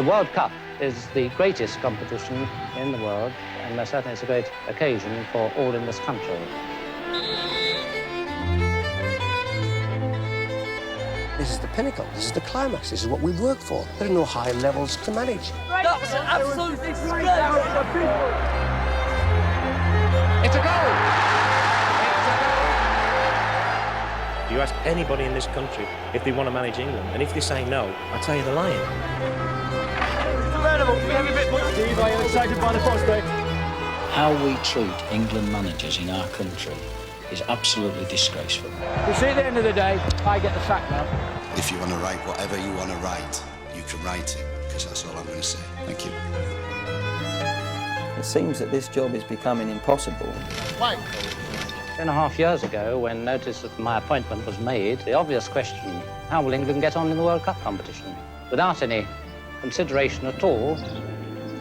The World Cup is the greatest competition in the world, and most certainly it's a great occasion for all in this country. This is the pinnacle, this is the climax, this is what we work for. There are no high levels to manage. That was an absolute disgrace! It's a goal! You ask anybody in this country if they want to manage England, and if they say no, I tell you they're lying. Incredible! We have a bit more. Steve, are you excited by the prospect? How we treat England managers in our country is absolutely disgraceful. You see, at the end of the day, I get the sack now. If you want to write whatever you want to write, you can write it, because that's all I'm going to say. Thank you. It seems that this job is becoming impossible. Why? 2.5 years ago, when notice of my appointment was made, the obvious question, how will England get on in the World Cup competition? Without any consideration at all,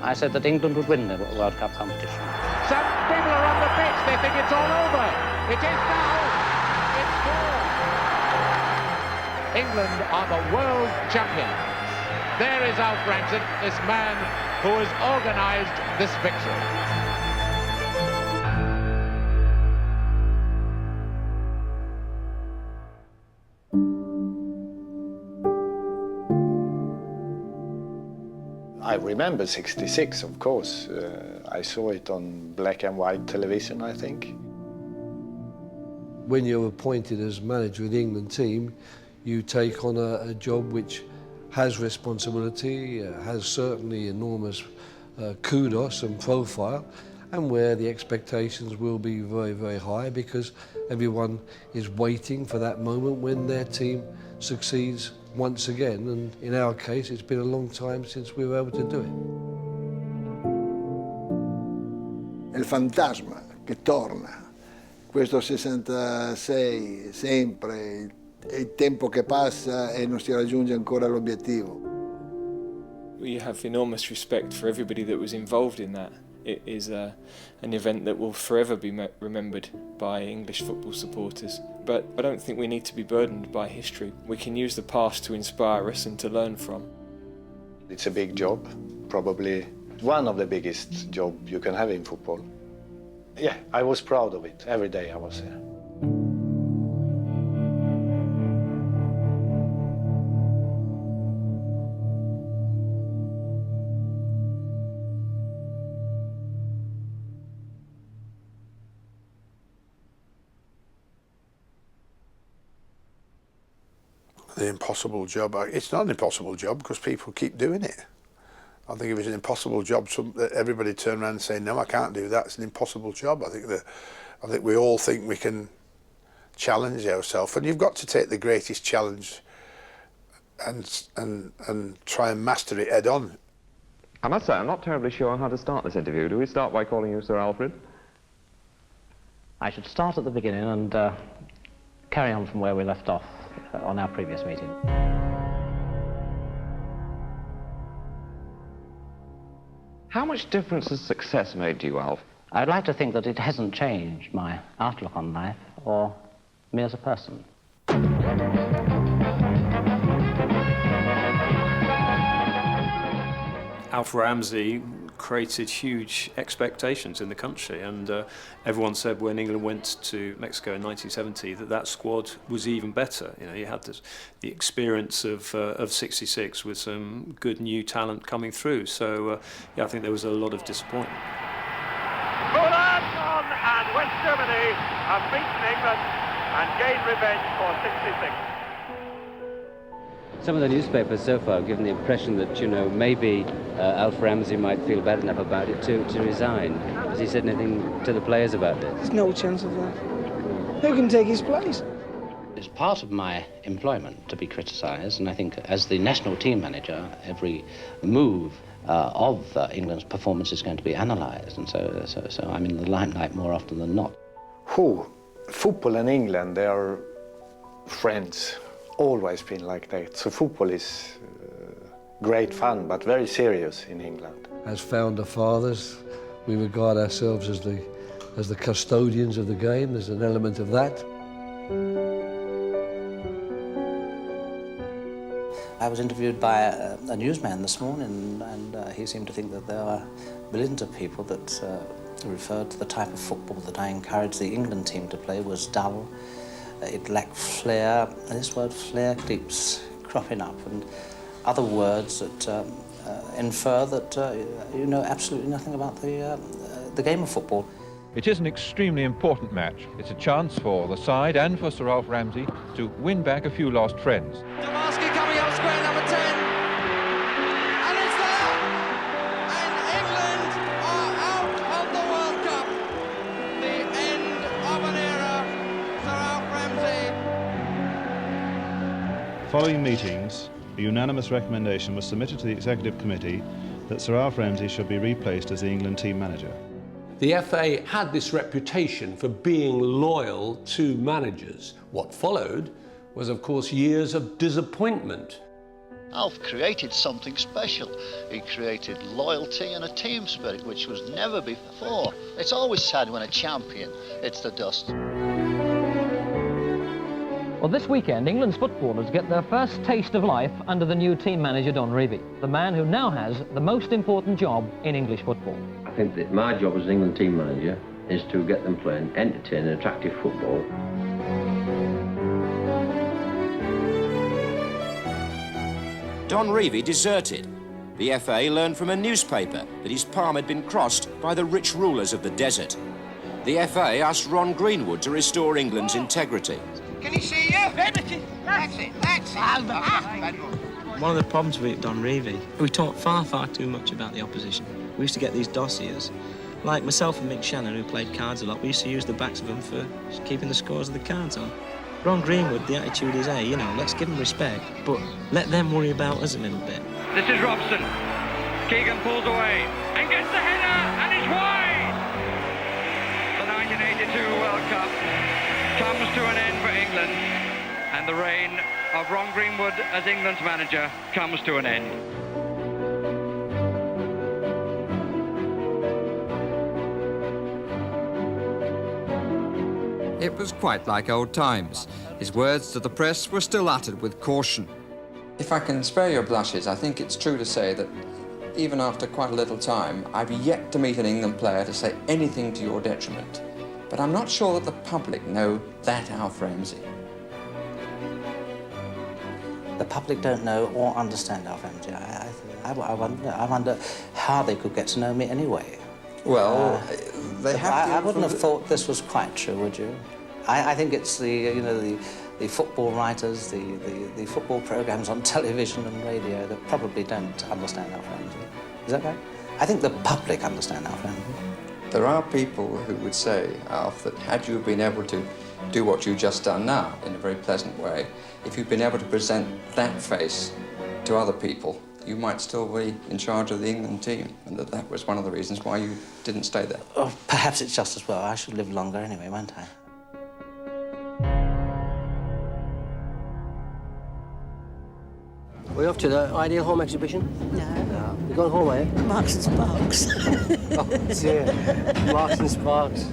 I said that England would win the World Cup competition. Some people are on the pitch, they think it's all over. It is now. It's four. England are the world champions. There is Alf Ramsey, this man who has organised this victory. I remember '66, of course. I saw it on black and white television, I think. When you're appointed as manager of the England team, you take on a job which has responsibility, has certainly enormous kudos and profile, and where the expectations will be very, very high because everyone is waiting for that moment when their team succeeds once again, and in our case it's been a long time since we were able to do it. È il fantasma che torna, questo 66 sempre, è il tempo che passa e non si raggiunge ancora l'obiettivo. We have enormous respect for everybody that was involved in that. It is an event that will forever be remembered by English football supporters. But I don't think we need to be burdened by history. We can use the past to inspire us and to learn from. It's a big job, probably one of the biggest jobs you can have in football. Yeah, I was proud of it. Every day I was there. The impossible job. It's not an impossible job because people keep doing it. I think if it's an impossible job, everybody turn around and say, no, I can't do that. It's an impossible job. I think we all think we can challenge ourselves, and you've got to take the greatest challenge and try and master it head on. I must say, I'm not terribly sure how to start this interview. Do we start by calling you Sir Alfred? I should start at the beginning and carry on from where we left off on our previous meeting. How much difference has success made to you, Alf? I'd like to think that it hasn't changed my outlook on life or me as a person. Alf Ramsey created huge expectations in the country, and everyone said when England went to Mexico in 1970 that squad was even better. You know, you had the experience of '66 with some good new talent coming through. So yeah, I think there was a lot of disappointment. Poland and West Germany have beaten England and gained revenge for '66. Some of the newspapers so far have given the impression that, you know, maybe Alf Ramsey might feel bad enough about it to resign. Has he said anything to the players about this? There's no chance of that. Who can take his place? It's part of my employment to be criticised, and I think as the national team manager, every move of England's performance is going to be analysed, and so I'm in the limelight more often than not. Football and England, they are friends. Always been like that. So football is great fun, but very serious in England. As founder fathers, we regard ourselves as the custodians of the game. There's an element of that. I was interviewed by a newsman this morning, and he seemed to think that there are millions of people that referred to the type of football that I encouraged the England team to play was dull. It lacked flair. And this word flair keeps cropping up, and other words that infer that you know absolutely nothing about the game of football. It is an extremely important match. It's a chance for the side and for Sir Alf Ramsey to win back a few lost friends. Damaski coming up square number 10. And it's there! And England are out of the World Cup. The end of an era, Sir Alf Ramsey. Following meetings, a unanimous recommendation was submitted to the Executive Committee that Sir Alf Ramsey should be replaced as the England team manager. The FA had this reputation for being loyal to managers. What followed was, of course, years of disappointment. Alf created something special. He created loyalty and a team spirit, which was never before. It's always sad when a champion hits the dust. Well, this weekend, England's footballers get their first taste of life under the new team manager, Don Revie, the man who now has the most important job in English football. I think that my job as an England team manager is to get them playing entertaining, attractive football. Don Revie deserted. The FA learned from a newspaper that his palm had been crossed by the rich rulers of the desert. The FA asked Ron Greenwood to restore England's integrity. Can he see you? That's it, that's it. One of the problems with Don Revie, we talked far too much about the opposition. We used to get these dossiers. Like myself and Mick Shannon, who played cards a lot, we used to use the backs of them for keeping the scores of the cards on. Ron Greenwood, the attitude is, hey, you know, let's give them respect, but let them worry about us a little bit. This is Robson. Keegan pulls away and gets the header, and it's wide! The 1982 World Cup comes to an end for England, and the reign of Ron Greenwood as England's manager comes to an end. It was quite like old times. His words to the press were still uttered with caution. If I can spare your blushes, I think it's true to say that even after quite a little time, I've yet to meet an England player to say anything to your detriment. But I'm not sure that the public know that Alf Ramsey. The public don't know or understand Alf Ramsey. I wonder how they could get to know me anyway. Well, they have to... I wouldn't have thought this was quite true, would you? I think it's the football writers, the football programmes on television and radio that probably don't understand Alf Ramsey. Is that right? I think the public understand Alf Ramsey. There are people who would say, Alf, that had you been able to do what you've just done now in a very pleasant way, if you'd been able to present that face to other people, you might still be in charge of the England team, and that was one of the reasons why you didn't stay there. Oh, perhaps it's just as well. I should live longer anyway, won't I? We're off to the Ideal Home exhibition? No. You're going home, are you? Marks and Sparks. Oh, dear. Marks and Sparks.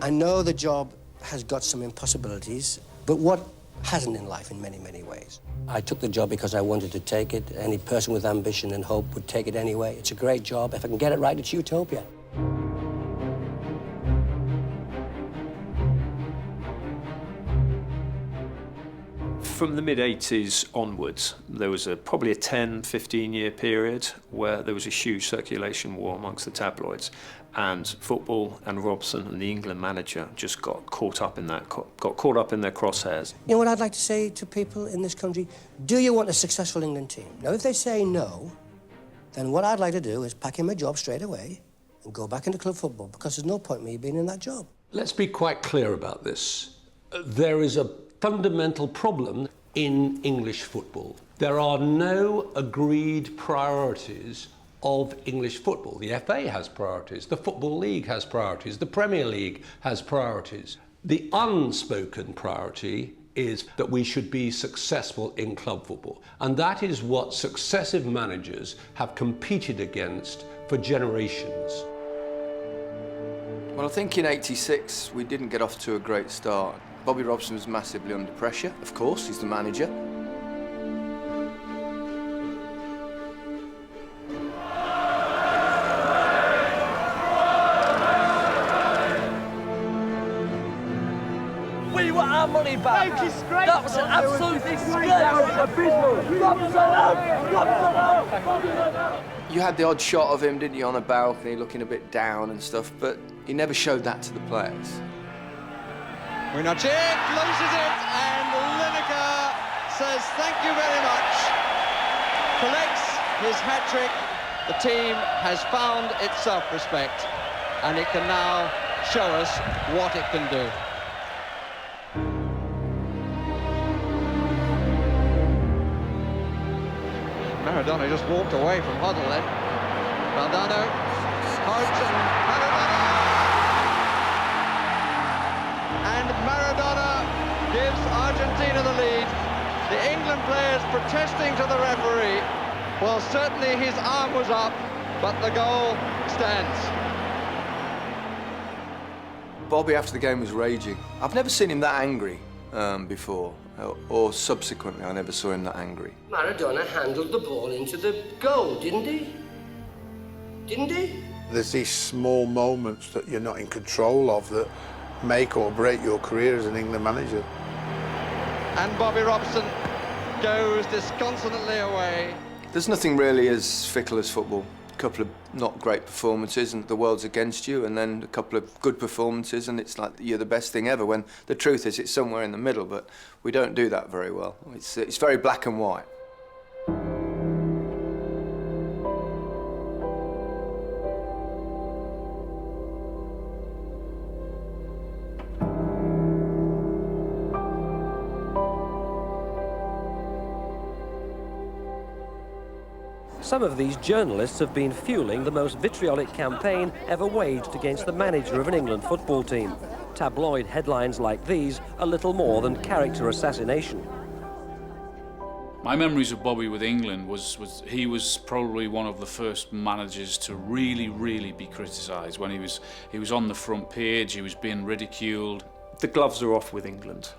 I know the job has got some impossibilities, but what hasn't in life in many, many ways? I took the job because I wanted to take it. Any person with ambition and hope would take it anyway. It's a great job. If I can get it right, it's utopia. From the mid-80s onwards, there was probably a 10, 15-year period where there was a huge circulation war amongst the tabloids, and football and Robson and the England manager just got caught up in that, got caught up in their crosshairs. You know what I'd like to say to people in this country? Do you want a successful England team? Now, if they say no, then what I'd like to do is pack in my job straight away and go back into club football, because there's no point in me being in that job. Let's be quite clear about this. There is a fundamental problem in English football. There are no agreed priorities of English football. The FA has priorities, the Football League has priorities, the Premier League has priorities. The unspoken priority is that we should be successful in club football. And that is what successive managers have competed against for generations. Well, I think in '86 we didn't get off to a great start. Bobby Robson was massively under pressure, of course, he's the manager. money back. That was an absolute disgrace. That was abysmal. You had the odd shot of him, didn't you, on a balcony, looking a bit down and stuff, but he never showed that to the players. Winochet closes it, and Lineker says thank you very much. Collects his hat-trick. The team has found its self-respect, and it can now show us what it can do. Maradona just walked away from Huddle then. Valdano, Hodge and Maradona. And Maradona gives Argentina the lead. The England players protesting to the referee. Well, certainly his arm was up, but the goal stands. Bobby, after the game, was raging. I've never seen him that angry before, or subsequently, I never saw him that angry. Maradona handled the ball into the goal, didn't he? Didn't he? There's these small moments that you're not in control of that make or break your career as an England manager. And Bobby Robson goes disconsolately away. There's nothing really as fickle as football. A couple of not great performances and the world's against you, and then a couple of good performances and it's like you're the best thing ever, when the truth is it's somewhere in the middle, but we don't do that very well. It's very black and white. Some of these journalists have been fueling the most vitriolic campaign ever waged against the manager of an England football team. Tabloid headlines like these are little more than character assassination. My memories of Bobby with England was he was probably one of the first managers to really be criticised. When he was on the front page, he was being ridiculed. The gloves are off with England.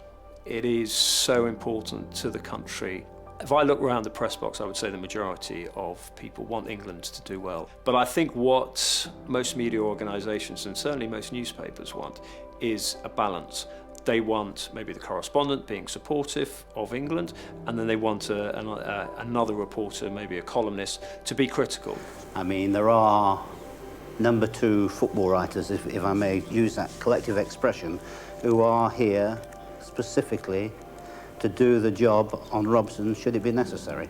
It is so important to the country. If I look around the press box, I would say the majority of people want England to do well. But I think what most media organisations and certainly most newspapers want is a balance. They want maybe the correspondent being supportive of England, and then they want another reporter, maybe a columnist, to be critical. I mean, there are number two football writers, if I may use that collective expression, who are here specifically to do the job on Robson should it be necessary.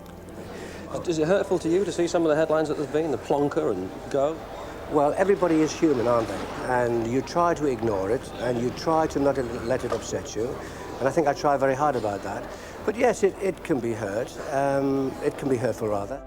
Is it hurtful to you to see some of the headlines that there's been, the plonker and go? Well, everybody is human, aren't they? And you try to ignore it, and you try to not let it upset you. And I think I try very hard about that. But yes, it can be hurt. It can be hurtful, rather.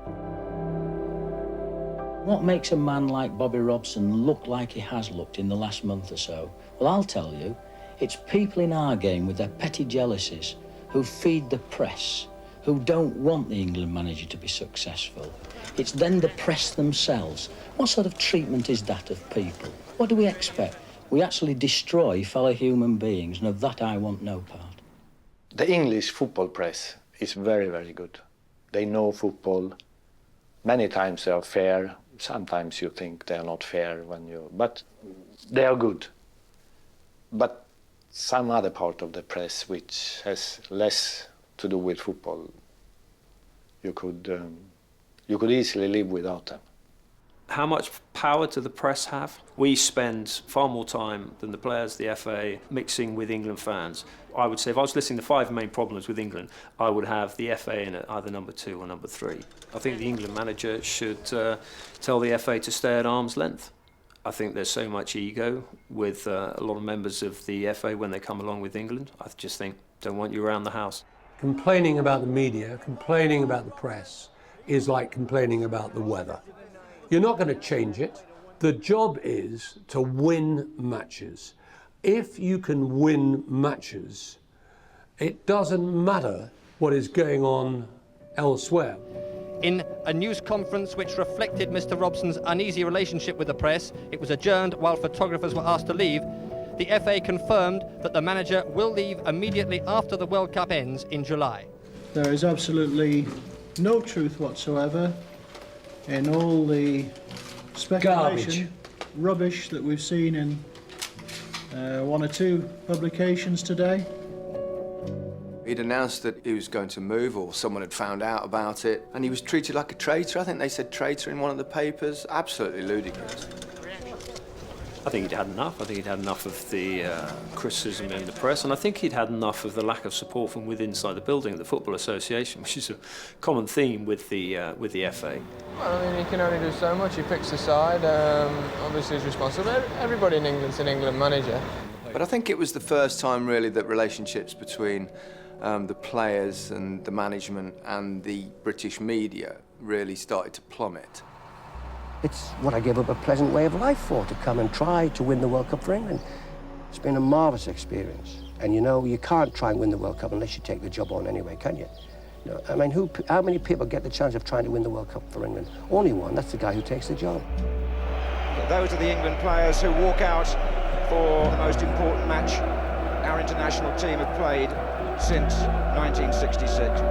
What makes a man like Bobby Robson look like he has looked in the last month or so? Well, I'll tell you, it's people in our game with their petty jealousies who feed the press, who don't want the England manager to be successful. It's then the press themselves. What sort of treatment is that of people? What do we expect? We actually destroy fellow human beings, and of that I want no part. The English football press is very good. They know football. Many times they are fair. Sometimes you think they are not fair but they are good. But some other part of the press which has less to do with football, you could easily live without them. How much power do the press have? We spend far more time than the players, the FA, mixing with England fans. I would say if I was listing the 5 main problems with England, I would have the FA in at either number 2 or number 3. I think the England manager should tell the FA to stay at arm's length. I think there's so much ego with a lot of members of the FA when they come along with England. I just think, don't want you around the house. Complaining about the media, complaining about the press, is like complaining about the weather. You're not going to change it. The job is to win matches. If you can win matches, it doesn't matter what is going on elsewhere. In a news conference which reflected Mr. Robson's uneasy relationship with the press, it was adjourned while photographers were asked to leave. The FA confirmed that the manager will leave immediately after the World Cup ends in July. There is absolutely no truth whatsoever in all the speculation, rubbish that we've seen in 1 or 2 publications today. He'd announced that he was going to move, or someone had found out about it, and he was treated like a traitor. I think they said traitor in one of the papers. Absolutely ludicrous. I think he'd had enough. I think he'd had enough of the criticism in the press, and I think he'd had enough of the lack of support from within inside the building of the Football Association, which is a common theme with the FA. Well, I mean, he can only do so much. He picks a side. Obviously, he's responsible. Everybody in England's an England manager. But I think it was the first time, really, that relationships between the players and the management and the British media really started to plummet. It's what I gave up a pleasant way of life for, to come and try to win the World Cup for England. It's been a marvellous experience. And you know, you can't try and win the World Cup unless you take the job on anyway, can you? You know, I mean, how many people get the chance of trying to win the World Cup for England? Only one, that's the guy who takes the job. Those are the England players who walk out for the most important match our international team have played since 1966.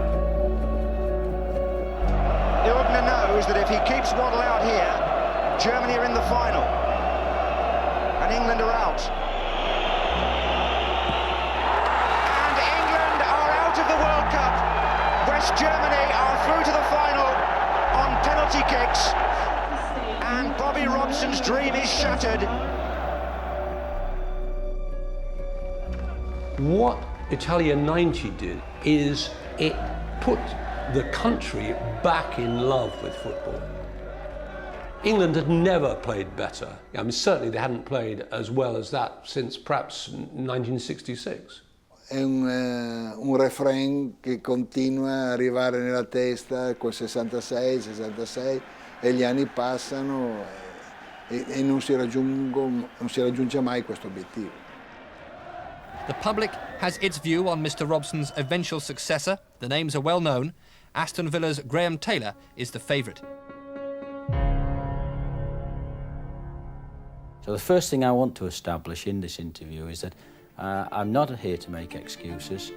Ilgner knows that if he keeps Waddle out here, Germany are in the final, and England are out. And England are out of the World Cup. West Germany are through to the final on penalty kicks, and Bobby Robson's dream is shattered. What Italia 90 did is it put the country back in love with football. England had never played better. I mean, certainly they hadn't played as well as that since perhaps 1966. È un refrain che continua a arrivare nella testa col 66, 66 e gli anni passano e non si raggiunge mai questo obiettivo. The public has its view on Mr Robson's eventual successor. The names are well known. Aston Villa's Graham Taylor is the favourite. So the first thing I want to establish in this interview is that I'm not here to make excuses.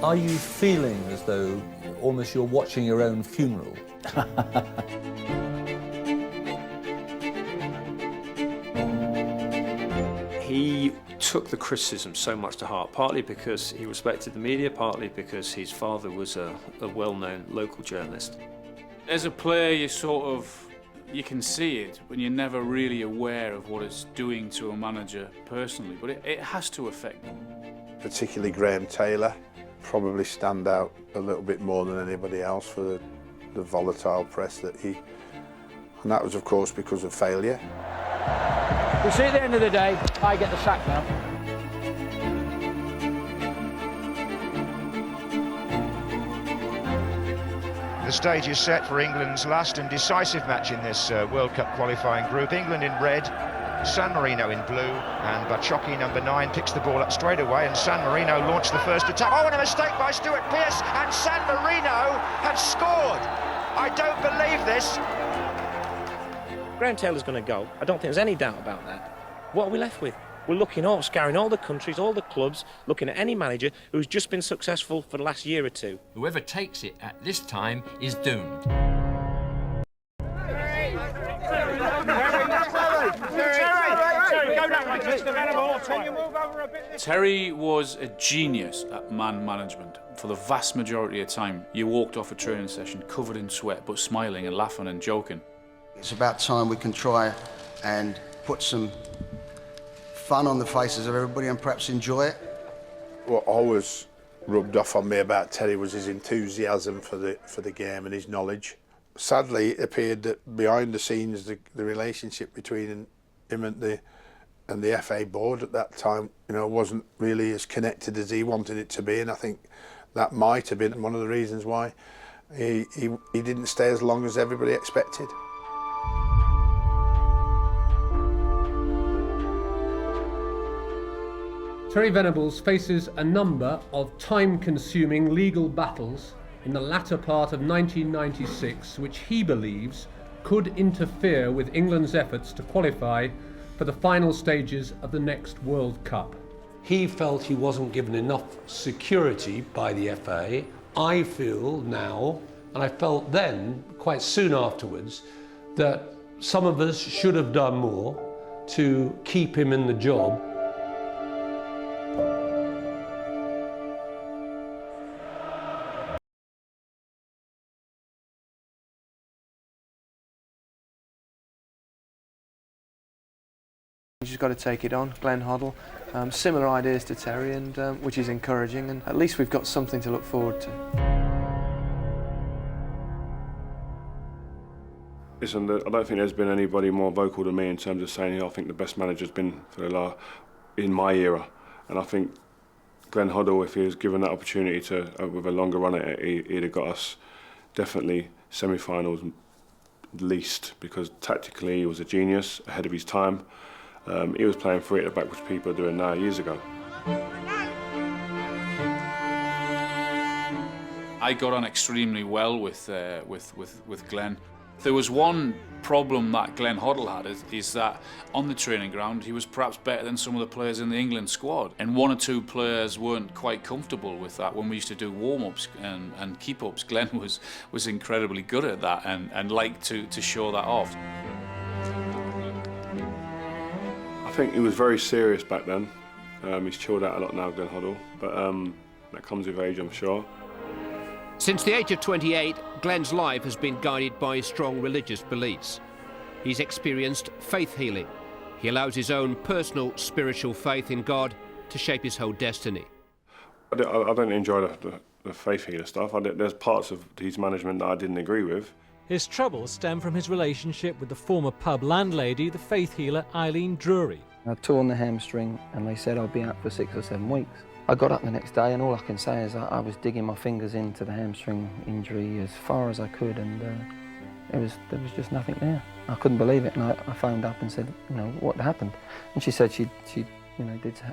Are you feeling as though almost you're watching your own funeral? He took the criticism so much to heart, partly because he respected the media, partly because his father was a well-known local journalist. As a player, you can see it, but you're never really aware of what it's doing to a manager personally, but it has to affect them. Particularly Graham Taylor probably stand out a little bit more than anybody else for the volatile press that he... And that was, of course, because of failure. You see, at the end of the day, I get the sack now. The stage is set for England's last and decisive match in this World Cup qualifying group. England in red, San Marino in blue, and Baciocchi, number 9, picks the ball up straight away, and San Marino launched the first attack. Oh, and a mistake by Stuart Pearce, and San Marino have scored! I don't believe this. Graham Taylor's going to go. I don't think there's any doubt about that. What are we left with? We're looking up, scouring all the countries, all the clubs, looking at any manager who's just been successful for the last year or two. Whoever takes it at this time is doomed. Terry was a genius at man management. For the vast majority of time, you walked off a training session covered in sweat, but smiling and laughing and joking. It's about time we can try and put some fun on the faces of everybody and perhaps enjoy it. What always rubbed off on me about Terry was his enthusiasm for the game and his knowledge. Sadly, it appeared that behind the scenes, the relationship between him and the FA board at that time, wasn't really as connected as he wanted it to be, and I think that might have been one of the reasons why he didn't stay as long as everybody expected. Terry Venables faces a number of time-consuming legal battles in the latter part of 1996, which he believes could interfere with England's efforts to qualify for the final stages of the next World Cup. He felt he wasn't given enough security by the FA. I feel now And I felt then, quite soon afterwards, that some of us should have done more to keep him in the job. You just got to take it on, Glenn Hoddle. Similar ideas to Terry, and which is encouraging, and at least we've got something to look forward to. Listen, I don't think there's been anybody more vocal than me in terms of saying, I think the best manager's been in my era, and I think Glenn Hoddle, if he was given that opportunity to with a longer run at it, he'd have got us definitely semi-finals at least, because tactically he was a genius, ahead of his time. He was playing free at the back, which people are doing now, years ago. I got on extremely well with Glenn. There was one problem that Glenn Hoddle had is that on the training ground he was perhaps better than some of the players in the England squad, and one or two players weren't quite comfortable with that. When we used to do warm-ups and keep-ups, Glenn was incredibly good at that and liked to show that off. I think he was very serious back then. He's chilled out a lot now, Glenn Hoddle, but that comes with age, I'm sure. Since the age of 28, Glenn's life has been guided by strong religious beliefs. He's experienced faith healing. He allows his own personal spiritual faith in God to shape his whole destiny. I don't enjoy the faith healer stuff. There's parts of his management that I didn't agree with. His troubles stem from his relationship with the former pub landlady, the faith healer Eileen Drury. I torn the hamstring and they said I'd be out for 6 or 7 weeks. I got up the next day and all I can say is I was digging my fingers into the hamstring injury as far as I could, and there was just nothing there. I couldn't believe it, and I phoned up and said, what happened? And she said she did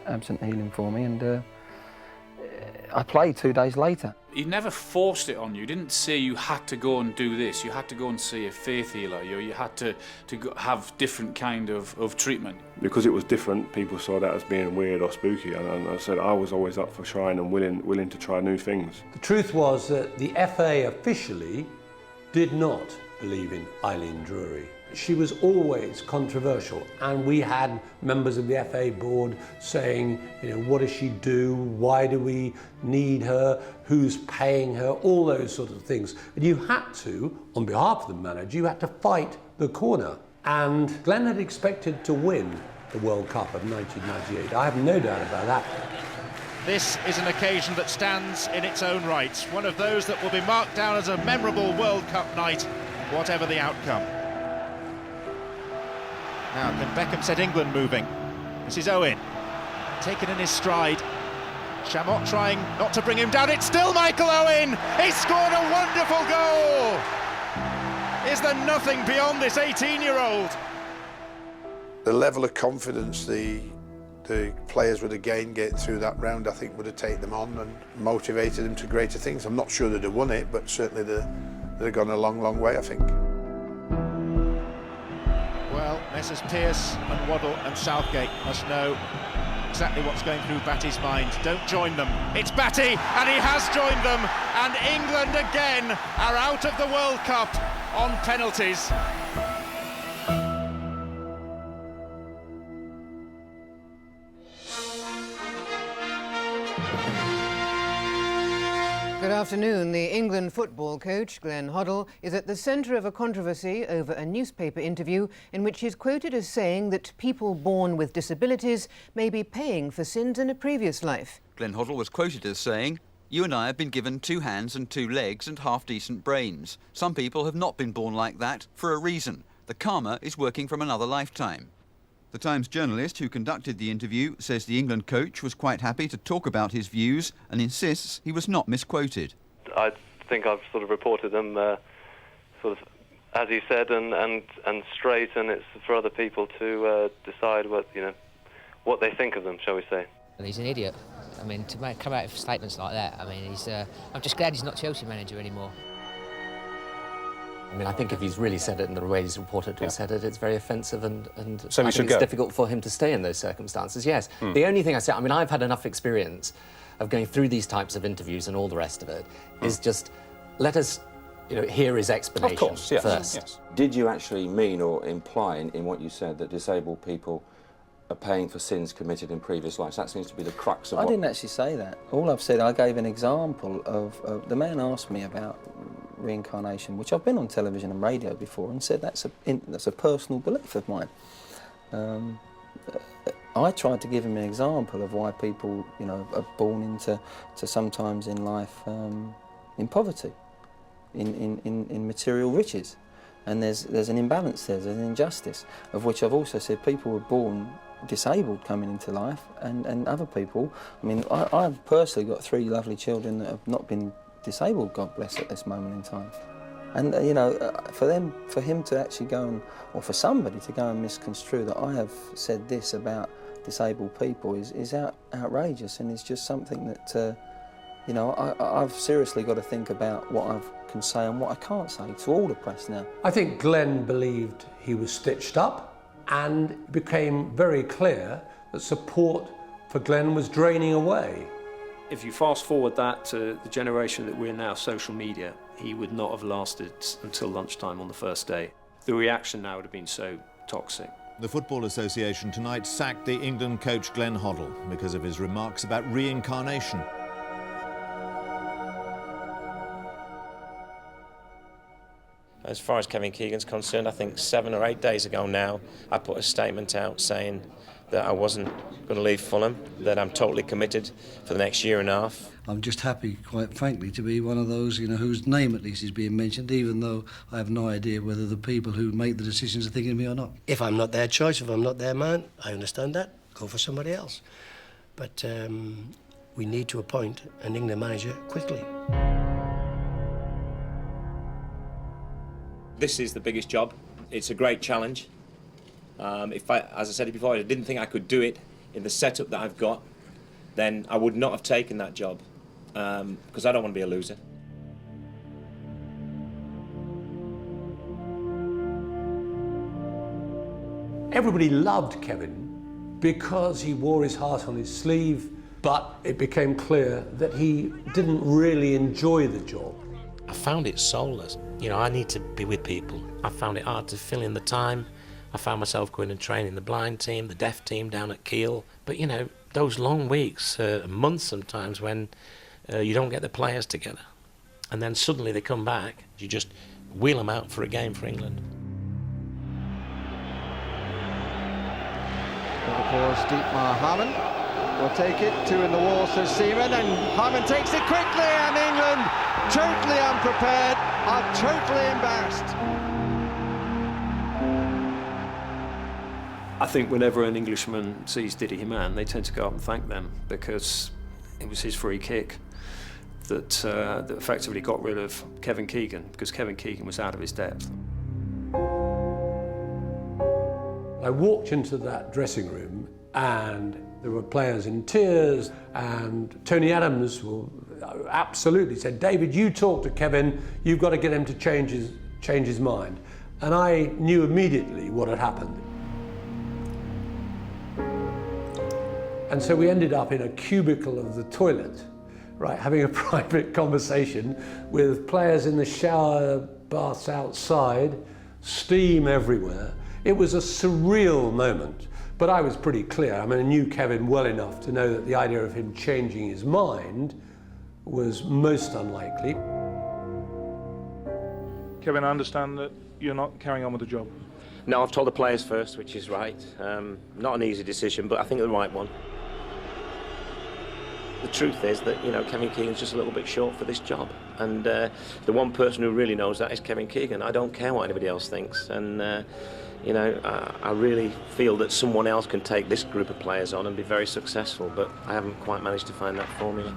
absent healing for me, and I played 2 days later. He never forced it on you. He didn't say you had to go and do this. You had to go and see a faith healer. You had to go have different kind of treatment. Because it was different, people saw that as being weird or spooky, and I said I was always up for trying and willing to try new things. The truth was that the FA officially did not believe in Eileen Drury. She was always controversial, and we had members of the FA board saying, what does she do? Why do we need her? Who's paying her? All those sort of things. And you had to, on behalf of the manager, you had to fight the corner. And Glenn had expected to win the World Cup of 1998. I have no doubt about that. This is an occasion that stands in its own right. One of those that will be marked down as a memorable World Cup night, whatever the outcome. Now, can Beckham set England moving? This is Owen, taken in his stride. Chamot trying not to bring him down. It's still Michael Owen! He scored a wonderful goal! Is there nothing beyond this 18-year-old? The level of confidence the players would have gained getting through that round, I think, would have taken them on and motivated them to greater things. I'm not sure they'd have won it, but certainly they'd have gone a long, long way, I think. Well, Messrs Pearce and Waddle and Southgate must know exactly what's going through Batty's mind. Don't join them. It's Batty, and he has joined them, and England again are out of the World Cup on penalties. Good afternoon. The England football coach, Glenn Hoddle, is at the centre of a controversy over a newspaper interview in which he's quoted as saying that people born with disabilities may be paying for sins in a previous life. Glenn Hoddle was quoted as saying, "You and I have been given 2 hands and 2 legs and half-decent brains. Some people have not been born like that for a reason. The karma is working from another lifetime." The Times journalist who conducted the interview says the England coach was quite happy to talk about his views and insists he was not misquoted. I think I've sort of reported them sort of as he said and straight, and it's for other people to decide what they think of them, shall we say. He's an idiot. I mean, to come out with statements like that, I mean, I'm just glad he's not Chelsea manager anymore. I mean, I think if he's really said it in the way he's reported to have said it, it's very offensive, and so I think it's difficult for him to stay in those circumstances, yes. The only thing I say, I mean, I've had enough experience of going through these types of interviews and all the rest of it, is just let us hear his explanation of course, yes, first. Yes. Did you actually mean or imply in what you said that disabled people are paying for sins committed in previous lives? That seems to be the crux of I didn't actually say that. All I've said, I gave an example of the man asked me about reincarnation, which I've been on television and radio before, and said that's a personal belief of mine. I tried to give him an example of why people, are born into sometimes in life in poverty, in material riches, and there's an imbalance there's an injustice, of which I've also said people were born disabled coming into life, and other people. I mean, I've personally got 3 lovely children that have not been disabled, God bless, at this moment in time. And for him to actually go or for somebody to go and misconstrue that I have said this about disabled people is outrageous, and it's just something that I've seriously got to think about what I can say and what I can't say to all the press now. I think Glenn believed he was stitched up, and it became very clear that support for Glenn was draining away. If you fast forward that to the generation that we're now, social media, he would not have lasted until lunchtime on the first day. The reaction now would have been so toxic. The Football Association tonight sacked the England coach Glenn Hoddle because of his remarks about reincarnation. As far as Kevin Keegan's concerned, I think 7 or 8 days ago now, I put a statement out saying that I wasn't going to leave Fulham, that I'm totally committed for the next year and a half. I'm just happy, quite frankly, to be one of those, whose name at least is being mentioned, even though I have no idea whether the people who make the decisions are thinking of me or not. If I'm not their choice, if I'm not their man, I understand that. Go for somebody else. But we need to appoint an England manager quickly. This is the biggest job. It's a great challenge. As I said before, I didn't think I could do it in the setup that I've got, then I would not have taken that job, because I don't want to be a loser. Everybody loved Kevin because he wore his heart on his sleeve, but it became clear that he didn't really enjoy the job. I found it soulless. I need to be with people. I found it hard to fill in the time. I found myself going and training the blind team, the deaf team down at Kiel. But, those long weeks, months sometimes, when you don't get the players together. And then suddenly they come back, you just wheel them out for a game for England. Of course, Dietmar Hamann will take it, 2 in the wall, says Seaman, and Hamann takes it quickly, and England, totally unprepared, are totally embarrassed. I think whenever an Englishman sees Didi Hamann, they tend to go up and thank them, because it was his free kick that effectively got rid of Kevin Keegan, because Kevin Keegan was out of his depth. I walked into that dressing room and there were players in tears, and Tony Adams absolutely said, "David, you talk to Kevin, you've got to get him to change his mind." And I knew immediately what had happened. And so we ended up in a cubicle of the toilet, right, having a private conversation with players in the shower baths outside, steam everywhere. It was a surreal moment, but I was pretty clear. I knew Kevin well enough to know that the idea of him changing his mind was most unlikely. Kevin, I understand that you're not carrying on with the job. No, I've told the players first, which is right. Not an easy decision, but I think the right one. The truth is that, Kevin Keegan's just a little bit short for this job. And the one person who really knows that is Kevin Keegan. I don't care what anybody else thinks. And, I really feel that someone else can take this group of players on and be very successful, but I haven't quite managed to find that formula.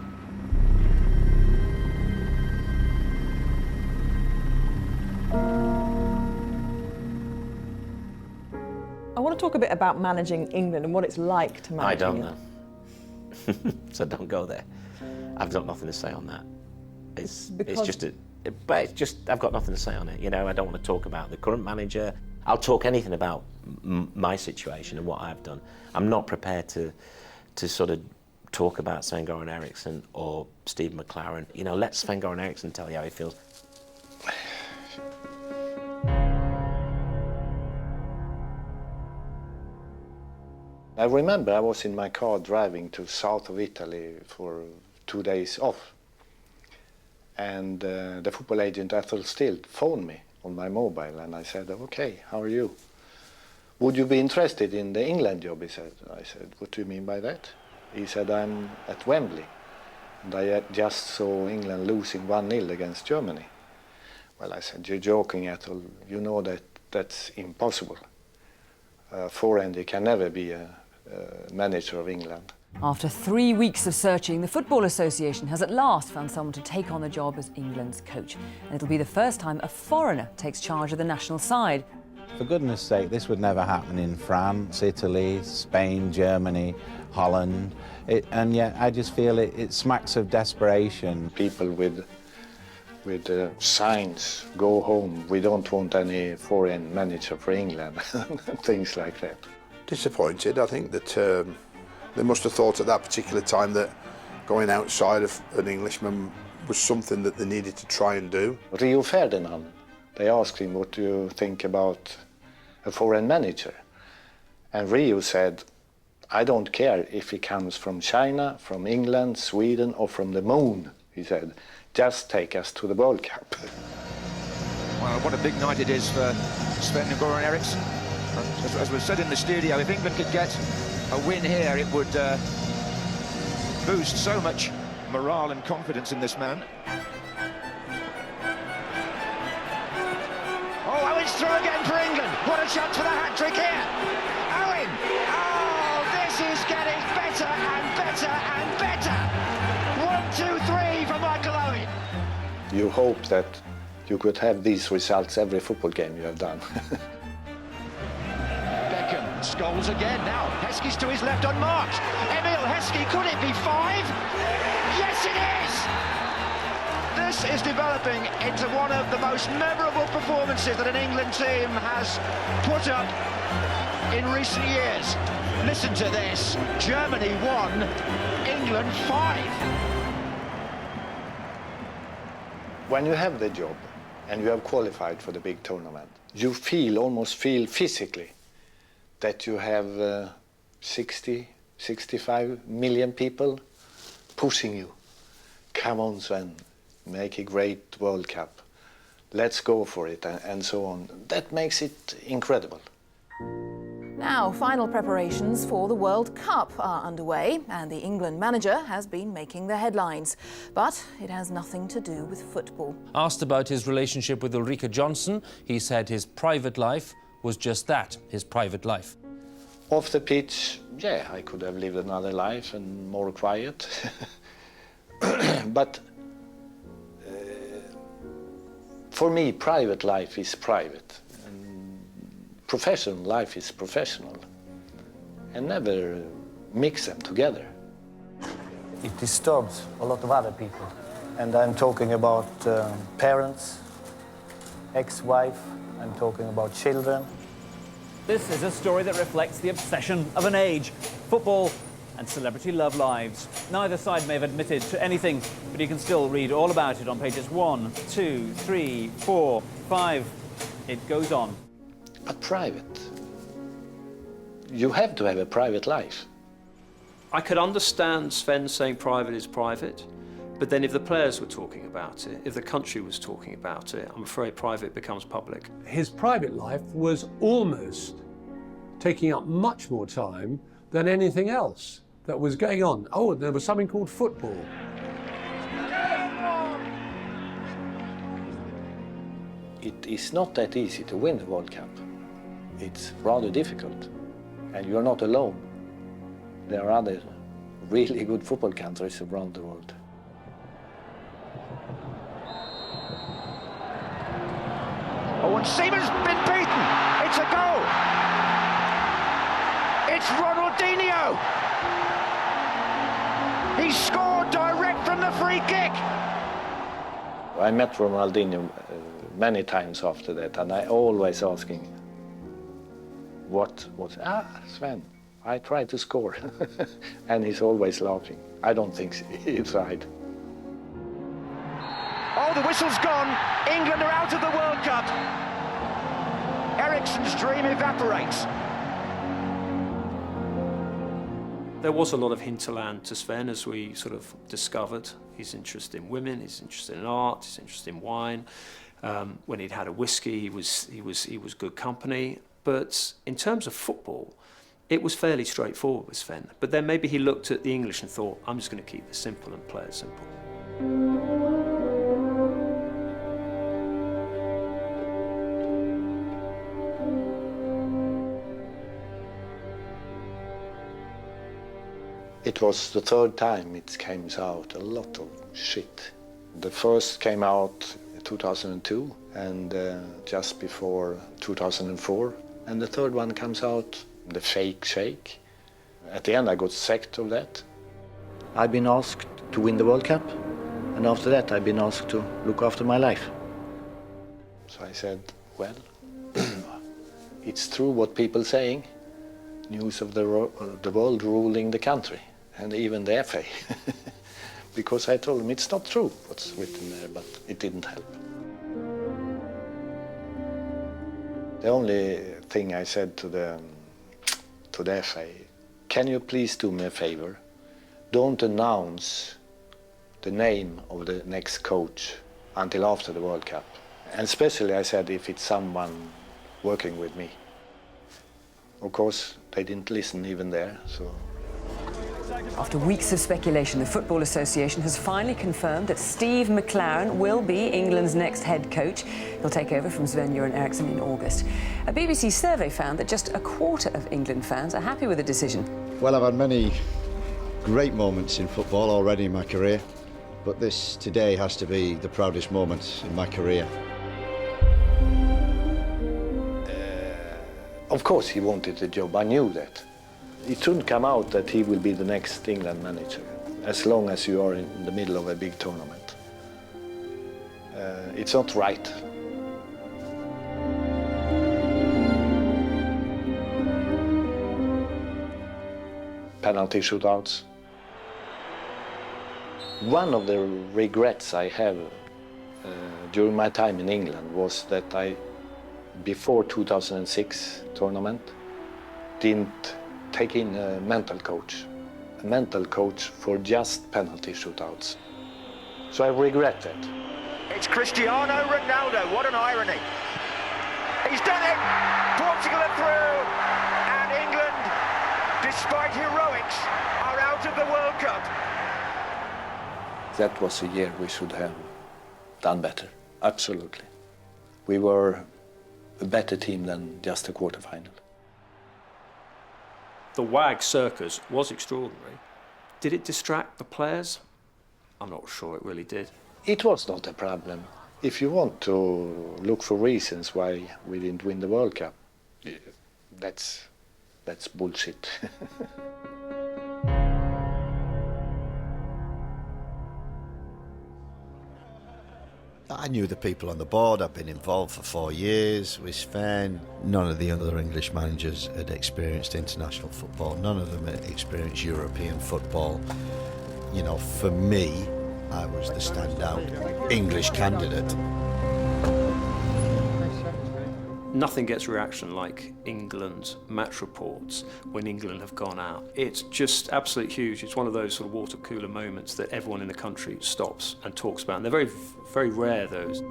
I want to talk a bit about managing England and what it's like to manage England. I don't know. So don't go there. I've got nothing to say on that. I've got nothing to say on it. I don't want to talk about the current manager. I'll talk anything about my situation and what I've done. I'm not prepared to sort of talk about Sven-Göran Eriksson or Steve McLaren. Let Sven-Göran Eriksson tell you how he feels. I remember I was in my car driving to south of Italy for 2 days off. And the football agent Ethel Still phoned me on my mobile, and I said, okay, how are you? Would you be interested in the England job, he said. I said, what do you mean by that? He said, I'm at Wembley, and I just saw England losing 1-0 against Germany. Well, I said, you're joking, Ethel. You know that that's impossible. Foreigner can never be a manager of England. After 3 weeks of searching, the Football Association has at last found someone to take on the job as England's coach. And it'll be the first time a foreigner takes charge of the national side. For goodness sake, this would never happen in France, Italy, Spain, Germany, Holland. And yet I just feel it smacks of desperation. People with signs, go home, we don't want any foreign manager for England, things like that. Disappointed. I think that they must have thought at that particular time that going outside of an Englishman was something that they needed to try and do. Rio Ferdinand, they asked him, what do you think about a foreign manager? And Rio said, I don't care if he comes from China, from England, Sweden, or from the moon, he said. Just take us to the World Cup. Well, what a big night it is for Sven-Göran Eriksson. As we've said in the studio, if England could get a win here, it would boost so much morale and confidence in this man. Oh, Owen's through again for England. What a chance for the hat-trick here. Owen! Oh, this is getting better and better and better. 1, 2, 3 for Michael Owen. You hope that you could have these results every football game you have done. Scholes again now. Heskey's to his left unmarked. Emil Heskey, could it be 5? Yes, it is! This is developing into one of the most memorable performances that an England team has put up in recent years. Listen to this. Germany 1, England 5. When you have the job and you have qualified for the big tournament, you almost feel physically that you have 60, 65 million people pushing you. Come on, Sven, make a great World Cup. Let's go for it, and so on. That makes it incredible. Now, final preparations for the World Cup are underway, and the England manager has been making the headlines. But it has nothing to do with football. Asked about his relationship with Ulrika Johnson, he said his private life was just that, his private life. Off the pitch, yeah, I could have lived another life and more quiet. But for me, private life is private. And professional life is professional. And never mix them together. It disturbs a lot of other people. And I'm talking about parents, ex-wife, I'm talking about children. This is a story that reflects the obsession of an age, football and celebrity love lives. Neither side may have admitted to anything, but you can still read all about it on pages 1, 2, 3, 4, 5. It goes on. But private. You have to have a private life. I could understand Sven saying private is private, but then if the players were talking about it, if the country was talking about it, I'm afraid private becomes public. His private life was almost taking up much more time than anything else that was going on. Oh, there was something called football. It is not that easy to win the World Cup. It's rather difficult. And you're not alone. There are other really good football countries around the world. Oh, and Seaman's been beaten. It's a goal. It's Ronaldinho. He scored direct from the free kick. I met Ronaldinho many times after that, and I always asking, Sven, I tried to score. And he's always laughing. I don't think he tried. Oh, the whistle's gone. England are out of the World Cup. Eriksson's dream evaporates. There was a lot of hinterland to Sven, as we sort of discovered. His interest in women, his interest in art, his interest in wine. When he'd had a whiskey, he was good company. But in terms of football, it was fairly straightforward with Sven. But then maybe he looked at the English and thought, I'm just going to keep this simple and play it simple. It was the third time it came out, a lot of shit. The first came out in 2002 and just before 2004. And the third one comes out, the fake shake. At the end I got sacked of that. I've been asked to win the World Cup, and after that I've been asked to look after my life. So I said, well, it's true what people saying. News of the world ruling the country, and even the FA. Because I told them it's not true what's written there, but it didn't help. The only thing I said to the FA, can you please do me a favor? Don't announce the name of the next coach until after the World Cup. And especially I said if it's someone working with me. Of course, they didn't listen even there, so. After weeks of speculation, the Football Association has finally confirmed that Steve McLaren will be England's next head coach. He'll take over from Sven-Göran Eriksson in August. A BBC survey found that just a quarter of England fans are happy with the decision. Well, I've had many great moments in football already in my career, but this today has to be the proudest moment in my career. Of course he wanted the job, I knew that. It shouldn't come out that he will be the next England manager, as long as you are in the middle of a big tournament. It's not right. Penalty shootouts. One of the regrets I have during my time in England was that I, before 2006 tournament, didn't take in a mental coach for just penalty shootouts. So I regret that. It's Cristiano Ronaldo, what an irony. He's done it! Portugal are through, and England, despite heroics, are out of the World Cup. That was a year we should have done better, absolutely. We were a better team than just a quarter-final. The WAG circus was extraordinary. Did it distract the players? I'm not sure it really did. It was not a problem. If you want to look for reasons why we didn't win the World Cup, that's bullshit. I knew the people on the board. I've been involved for 4 years with Sven. None of the other English managers had experienced international football. None of them had experienced European football. You know, for me, I was the standout English candidate. Nothing gets reaction like England's match reports when England have gone out. It's just absolutely huge. It's one of those sort of water cooler moments that everyone in the country stops and talks about. And they're very, very rare, those.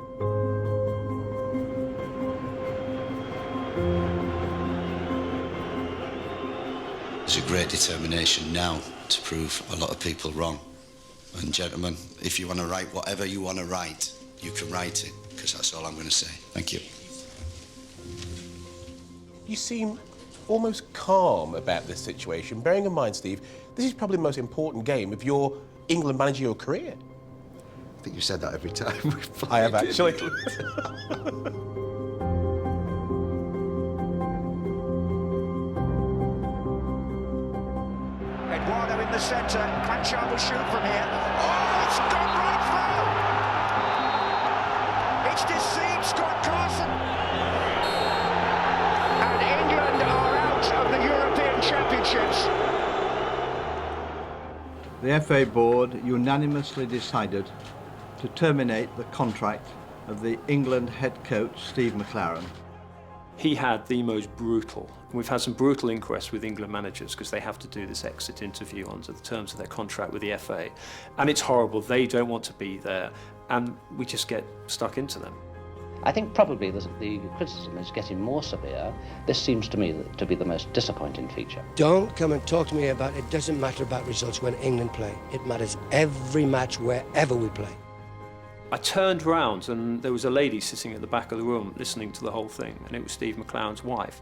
There's a great determination now to prove a lot of people wrong. And gentlemen, if you want to write whatever you want to write, you can write it, because that's all I'm going to say. Thank you. You seem almost calm about this situation, bearing in mind, Steve, this is probably the most important game of your England managerial career. I think you said that every time we've played. I have actually. Eduardo in the centre, Clanchard will shoot from here. Oh, it's gone right through! It's deceived Scott Carson. And England are out of the European Championships. The FA board unanimously decided to terminate the contract of the England head coach, Steve McLaren. He had the most brutal, we've had some brutal inquests with England managers because they have to do this exit interview under the terms of their contract with the FA. And it's horrible, they don't want to be there, and we just get stuck into them. I think probably the criticism is getting more severe. This seems to me to be the most disappointing feature. Don't come and talk to me about it doesn't matter about results when England play. It matters every match wherever we play. I turned round and there was a lady sitting at the back of the room listening to the whole thing, and it was Steve McClaren's wife.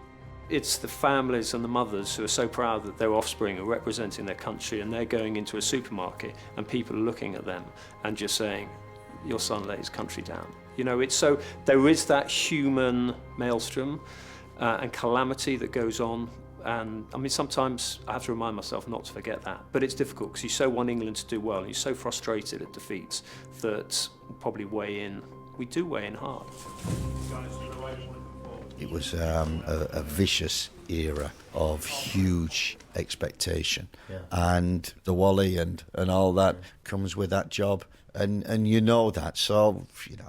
It's the families and the mothers who are so proud that their offspring are representing their country, and they're going into a supermarket and people are looking at them and just saying, your son let his country down. You know, it's so, there is that human maelstrom and calamity that goes on. And I mean, sometimes I have to remind myself not to forget that. But it's difficult because you so want England to do well and you're so frustrated at defeats that we'll probably weigh in. We do weigh in hard. It was a vicious era of huge expectation. Yeah. And the Wally and all that comes with that job. And you know that. So, you know,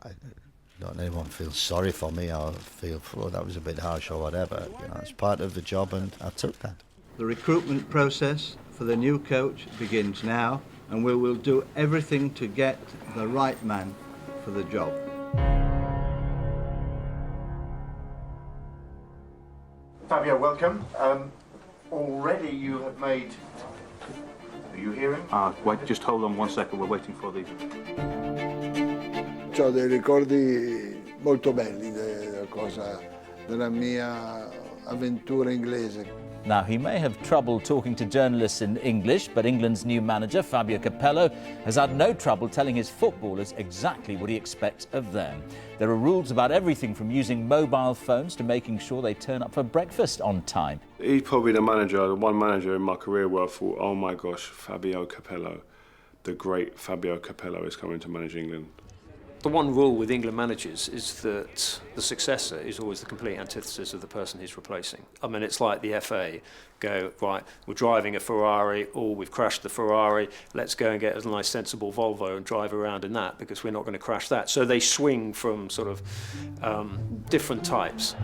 don't anyone feel sorry for me or feel, oh, that was a bit harsh or whatever. You know, it's part of the job and I took that. The recruitment process for the new coach begins now, and we will do everything to get the right man for the job. Fabio, welcome. Already you have made... Are you hearing? Wait, just hold on 1 second, we're waiting for the... Ho dei ricordi molto belli della mia avventura inglese. Now, he may have trouble talking to journalists in English, but England's new manager, Fabio Capello, has had no trouble telling his footballers exactly what he expects of them. There are rules about everything from using mobile phones to making sure they turn up for breakfast on time. He's probably the one manager in my career where I thought, oh my gosh, Fabio Capello, the great Fabio Capello is coming to manage England. The one rule with England managers is that the successor is always the complete antithesis of the person he's replacing. I mean, it's like the FA go, right, we're driving a Ferrari, or we've crashed the Ferrari, let's go and get a nice sensible Volvo and drive around in that because we're not going to crash that. So they swing from sort of different types.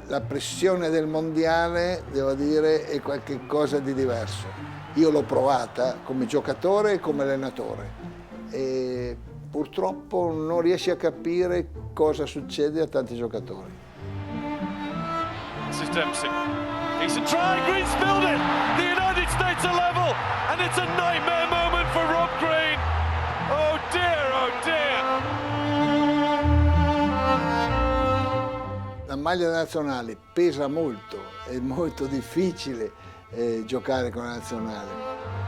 La pressione del mondiale, devo dire, è qualcosa di diverso. Io l'ho provata come giocatore e come allenatore e purtroppo non riesci a capire cosa succede a tanti giocatori. This is Dempsey. Decent try, Green spilled it! The United States are level, and it's a nightmare moment for Rob Green. Oh dear, oh dear! La maglia nazionale pesa molto, è molto difficile giocare con la nazionale.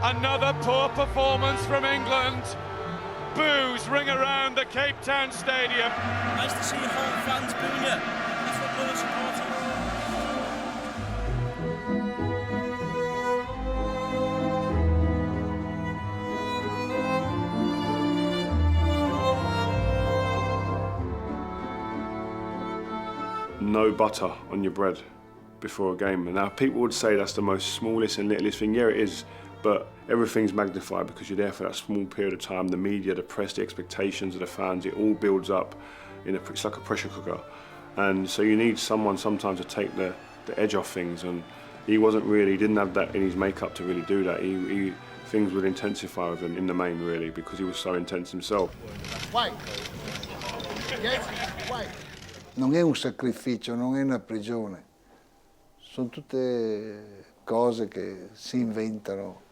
Another poor performance from England. Boos ring around the Cape Town Stadium. Nice to see your whole fans booing you. The footballers supporting. No butter on your bread before a game. And now people would say that's the most smallest and littlest thing. Yeah, it is, but everything's magnified because you're there for that small period of time. The media, the press, the expectations of the fans, it all builds up. It's like a pressure cooker. And so you need someone sometimes to take the edge off things. And he didn't have that in his makeup to really do that. Things would intensify with him in the main, really, because he was so intense himself. Non è un sacrificio, non è una prigione. Sono tutte cose che si inventano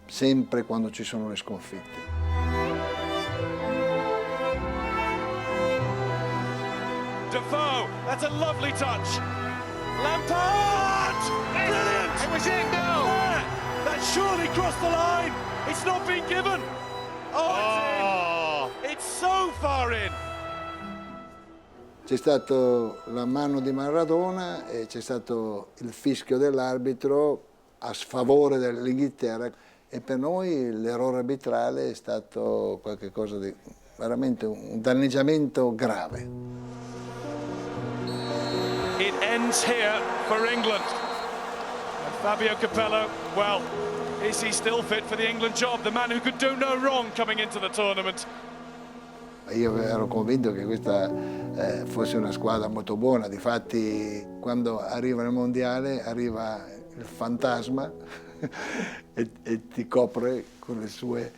sempre quando ci sono le sconfitte. Defoe, that's a lovely touch. Lampard! Brilliant! It was in now! Yeah, that surely crossed the line. It's not been given. Oh, it's in. It's so far in. C'è stata la mano di Maradona e c'è stato il fischio dell'arbitro a sfavore dell'Inghilterra e per noi l'errore arbitrale è stato qualcosa di veramente un danneggiamento grave. It ends here for England. And Fabio Capello, well, is he still fit for the England job? The man who could do no wrong coming into the tournament. Io ero convinto che questa fosse una squadra molto buona, difatti quando arriva nel mondiale arriva il fantasma e ti copre con le sue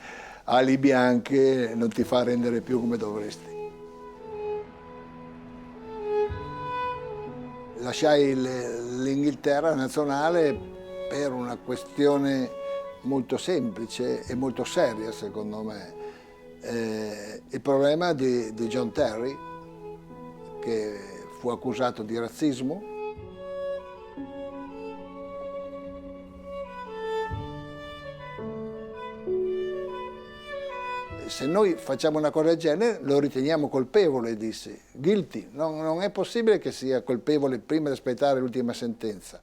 ali bianche e non ti fa rendere più come dovresti. Lasciai l'Inghilterra nazionale per una questione molto semplice e molto seria, secondo me. Il problema di John Terry, che fu accusato di razzismo. Se noi facciamo una cosa del genere lo riteniamo colpevole, disse. Guilty, non è possibile che sia colpevole prima di aspettare l'ultima sentenza.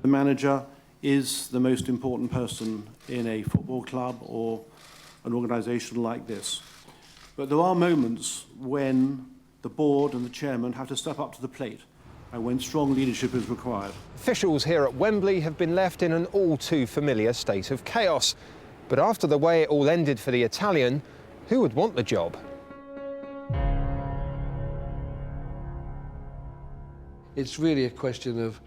The manager is the most important person in a football club or an organisation like this. But there are moments when the board and the chairman have to step up to the plate and when strong leadership is required. Officials here at Wembley have been left in an all too familiar state of chaos. But after the way it all ended for the Italian, who would want the job? It's really a question of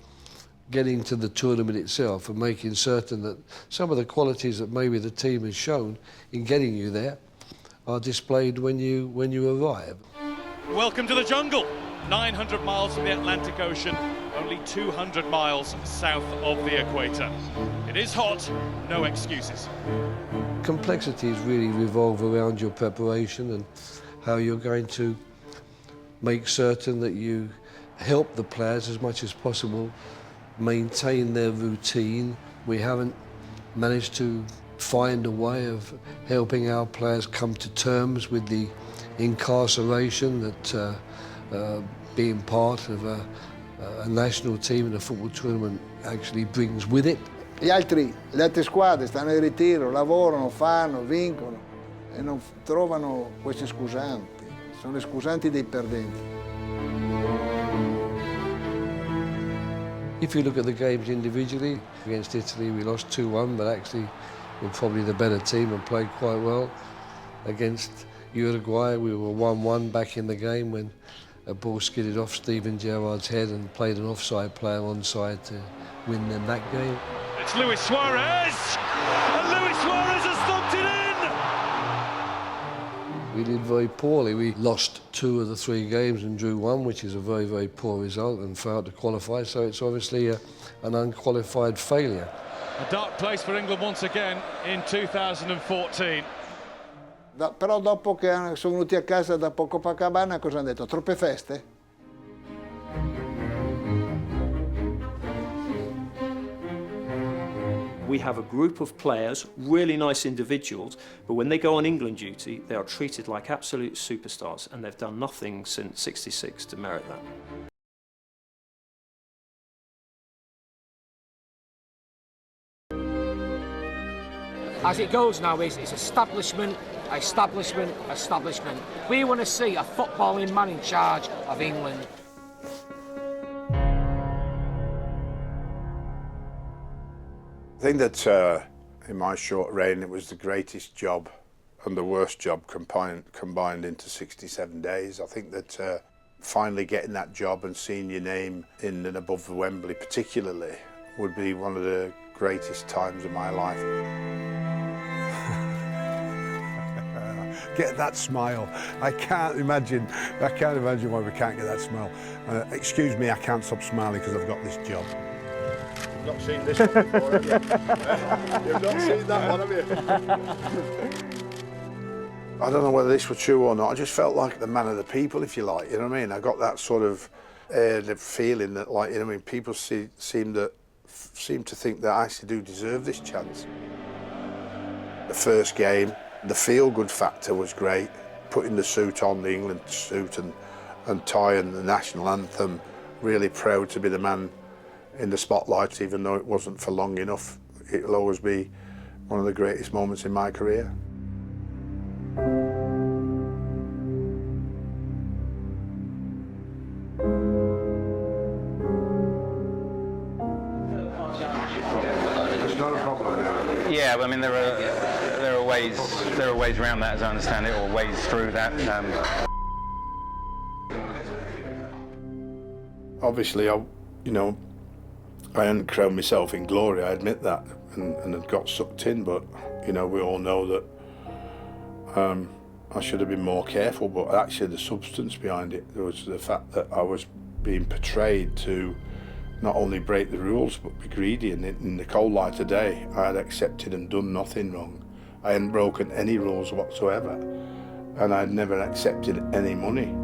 getting to the tournament itself and making certain that some of the qualities that maybe the team has shown in getting you there are displayed when you arrive. Welcome to the jungle. 900 miles from the Atlantic Ocean, only 200 miles south of the equator. It is hot, no excuses. Complexities really revolve around your preparation and how you're going to make certain that you help the players as much as possible maintain their routine. We haven't managed to find a way of helping our players come to terms with the incarceration that being part of a national team in a football tournament actually brings with it. Le altre squadre stanno in ritiro, lavorano, fanno, vincono e non trovano questi scusanti. Sono le scusanti dei perdenti. If you look at the games individually, against Italy we lost 2-1, but actually we're probably the better team and played quite well. Against Uruguay we were 1-1 back in the game when a ball skidded off Steven Gerrard's head and played an offside player onside to win them that game. It's Luis Suarez! And Luis Suarez has thumped it in! We did very poorly. We lost 2 of the 3 games and drew 1, which is a very, very poor result, and failed to qualify, so it's obviously an unqualified failure. A dark place for England once again in 2014. Però dopo che sono venuti a casa da Copacabana cosa hanno detto? Troppe feste? We have a group of players, really nice individuals, but when they go on England duty, they are treated like absolute superstars, and they've done nothing since '66 to merit that. As it goes now, it's establishment, establishment, establishment. We want to see a footballing man in charge of England. I think that in my short reign it was the greatest job and the worst job combined into 67 days. I think that finally getting that job and seeing your name in and above the Wembley particularly would be one of the greatest times of my life. Get that smile. I can't imagine why we can't get that smile. Excuse me, I can't stop smiling because I've got this job. You've not seen this one before, have you? You've not seen that one, have you? I don't know whether this was true or not. I just felt like the man of the people, if you like. You know what I mean? I got that sort of feeling that, like, you know what I mean, people seem to think that I actually do deserve this chance. The first game, the feel-good factor was great. Putting the suit on, the England suit and tie and the national anthem. Really proud to be the man in the spotlight, even though it wasn't for long enough. It'll always be one of the greatest moments in my career. Yeah, I mean, there are are ways around that, as I understand it, or ways through that. Obviously, I hadn't crowned myself in glory, I admit that, and had got sucked in, but, we all know that I should have been more careful, but actually the substance behind it, there was the fact that I was being portrayed to not only break the rules, but be greedy, and in the cold light of day, I had accepted and done nothing wrong. I hadn't broken any rules whatsoever, and I'd never accepted any money.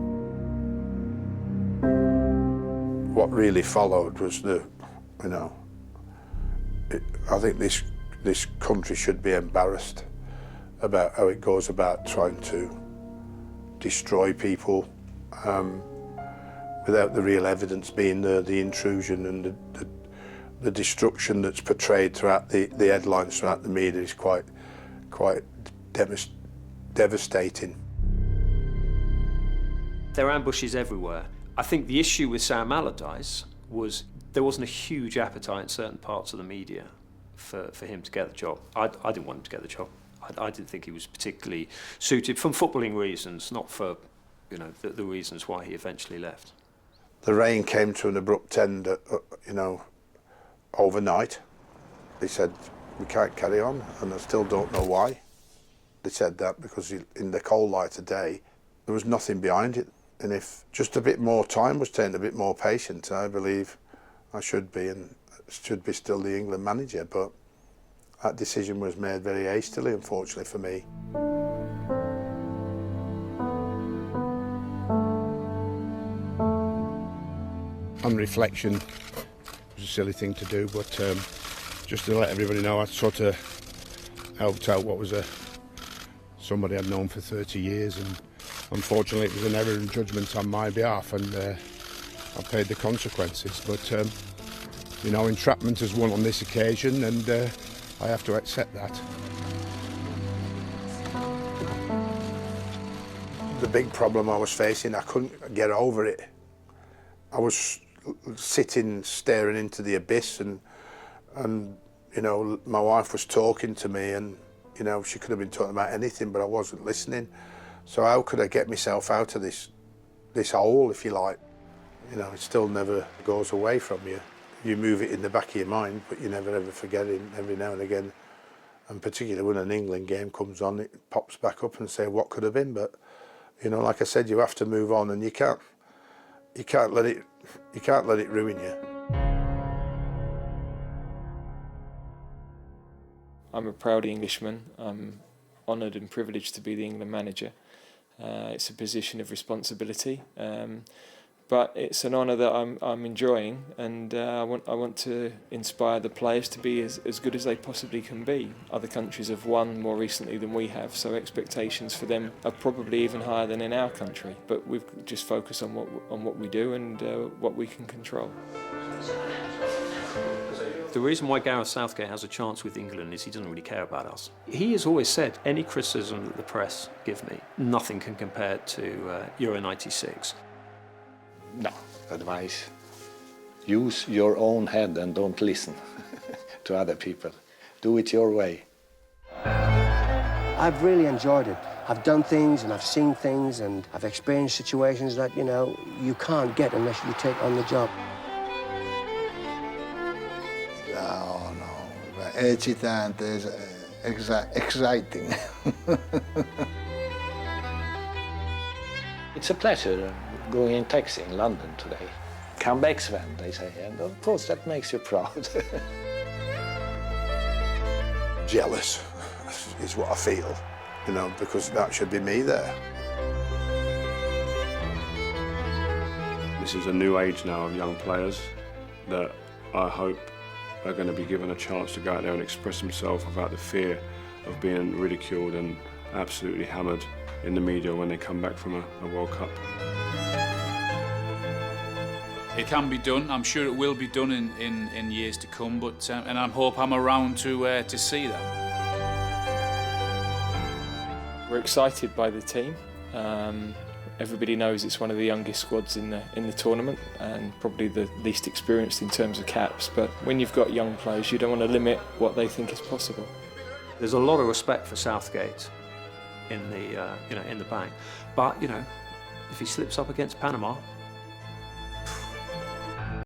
What really followed was I think this country should be embarrassed about how it goes about trying to destroy people without the real evidence being there, the intrusion and the destruction that's portrayed throughout the headlines throughout the media is quite devastating. There are ambushes everywhere. I think the issue with Sam Allardyce was there wasn't a huge appetite in certain parts of the media for him to get the job. I didn't want him to get the job. I didn't think he was particularly suited from footballing reasons, not for the reasons why he eventually left. The reign came to an abrupt end, overnight. They said, we can't carry on, and I still don't know why. They said that because in the cold light of day, there was nothing behind it. And if just a bit more time was taken, a bit more patience, I believe I should be still the England manager. But that decision was made very hastily, unfortunately for me. On reflection, it was a silly thing to do, but just to let everybody know, I sort of helped out what was somebody I'd known for 30 years, and unfortunately it was an error in judgment on my behalf, and I paid the consequences. But entrapment has won on this occasion, and I have to accept that. The big problem I was facing, I couldn't get over it. I was sitting, staring into the abyss, and my wife was talking to me, and she could have been talking about anything, but I wasn't listening. So how could I get myself out of this hole, if you like? It still never goes away from you. You move it in the back of your mind, but you never ever forget it. Every now and again, and particularly when an England game comes on, it pops back up and say what could have been. But like I said, you have to move on, and you can't let it ruin you. I'm a proud Englishman. I'm honoured and privileged to be the England manager. It's a position of responsibility, but it's an honour that I'm enjoying, and I want to inspire the players to be as good as they possibly can be. Other countries have won more recently than we have, so expectations for them are probably even higher than in our country. But we've just focused on what we do and what we can control. The reason why Gareth Southgate has a chance with England is he doesn't really care about us. He has always said, any criticism that the press give me, nothing can compare to Euro 96. No, advice. Use your own head and don't listen to other people. Do it your way. I've really enjoyed it. I've done things and I've seen things and I've experienced situations that, you can't get unless you take on the job. No, eccitante, exciting. It's a pleasure going in taxi in London today. Come back, Sven, they say, and of course that makes you proud. Jealous is what I feel, because that should be me there. This is a new age now of young players that I hope are going to be given a chance to go out there and express themselves without the fear of being ridiculed and absolutely hammered in the media when they come back from a World Cup. It can be done. I'm sure it will be done in years to come, but and I hope I'm around to see that. We're excited by the team. Everybody knows it's one of the youngest squads in the tournament and probably the least experienced in terms of caps. But when you've got young players, you don't want to limit what they think is possible. There's a lot of respect for Southgate in the bank, but if he slips up against Panama,